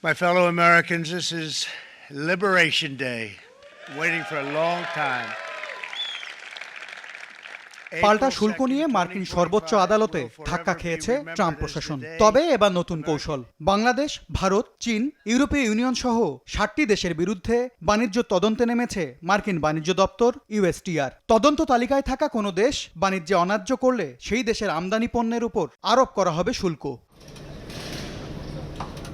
My fellow Americans, this is Liberation Day, waiting for a long time. পাল্টা শুল্ক নিয়ে মার্কিন সর্বোচ্চ আদালতে ধাক্কা খেয়েছে ট্রাম্প প্রশাসন। তবে এবার নতুন কৌশল। বাংলাদেশ, ভারত, চীন, ইউরোপীয় ইউনিয়ন সহ ৬০টি দেশের বিরুদ্ধে বাণিজ্য তদন্তে নেমেছে মার্কিন বাণিজ্য দপ্তর ইউএসটিআর। তদন্ত তালিকায় থাকা কোনো দেশ বাণিজ্যে অন্যায্য করলে সেই দেশের আমদানি পণ্যের উপর আরোপ করা হবে শুল্ক।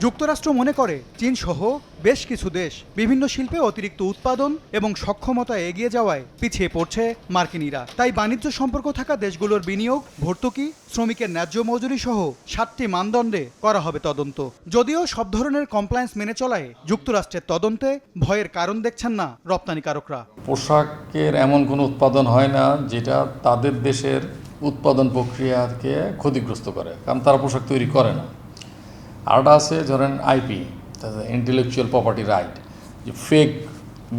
যুক্তরাষ্ট্র মনে করে চীন সহ বেশ কিছু দেশ বিভিন্ন শিল্পে অতিরিক্ত উৎপাদন এবং সক্ষমতায় এগিয়ে যাওয়ায় পিছিয়ে পড়ছে মার্কিনিরা। তাই বাণিজ্য সম্পর্ক থাকা দেশগুলোর বিনিয়োগ, ভর্তুকি, শ্রমিকের ন্যায্য মজুরি সহ ৭টি মানদণ্ডে করা হবে তদন্ত। যদিও সব ধরনের কমপ্লায়েন্স মেনে চলায় যুক্তরাষ্ট্রের তদন্তে ভয়ের কারণ দেখছেন না রপ্তানিকারকরা। পোশাকের এমন কোনো উৎপাদন হয় না যেটা তাদের দেশের উৎপাদন প্রক্রিয়াকে ক্ষতিগ্রস্ত করে, কারণ তারা পোশাক তৈরি করে না। আরটা আছে ধরেন আইপি, ইন্টেলেকচুয়াল প্রপার্টি রাইট, যে ফেক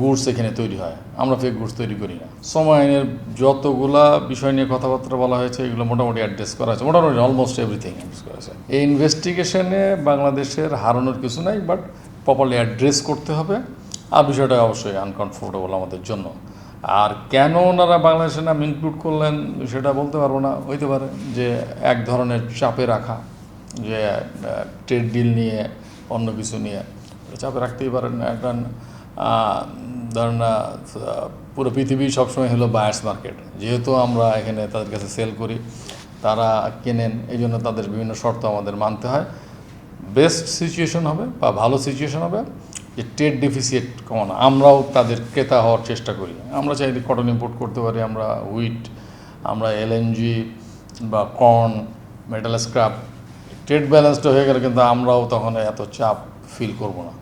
গুডস এখানে তৈরি হয়, আমরা ফেক গুডস তৈরি করি না। শ্রম আইনের যতগুলা বিষয় নিয়ে কথাবার্তা বলা হয়েছে এগুলো মোটামুটি অ্যাড্রেস করা হয়েছে, মোটামুটি অলমোস্ট এভরিথিং অ্যাড্রেস করা হয়েছে। এই ইনভেস্টিগেশনে বাংলাদেশের হারানোর কিছু নাই, বাট প্রপারলি অ্যাড্রেস করতে হবে। আর বিষয়টা অবশ্যই আনকমফোর্টেবল আমাদের জন্য। আর কেন ওনারা বাংলাদেশের নাম ইনক্লুড করলেন সেটা বলতে পারবো না। হইতে পারে যে এক ধরনের চাপে রাখা, যে ট্রেড ডিল নিয়ে অন্য কিছু নিয়ে চাপে রাখতেই পারেন। এখন ধরেন পুরো পৃথিবী সবসময় হলো বায়ার্স মার্কেট, যেহেতু আমরা এখানে তাদের কাছে সেল করি, তারা কেনেন, এই জন্য তাদের বিভিন্ন শর্ত আমাদের মানতে হয়। বেস্ট সিচুয়েশন হবে বা ভালো সিচুয়েশন হবে যে ট্রেড ডেফিসিট কমানো। আমরাও তাদের ক্রেতা হওয়ার চেষ্টা করি। আমরা চাইলে কটন ইম্পোর্ট করতে পারি, আমরা হুইট, আমরা এলএনজি বা কর্ন, মেটাল স্ক্র্যাপ। ট্রেড ব্যালেন্সটা হয়ে গেলে কিন্তু আমরাও তখন এত চাপ ফিল করব না।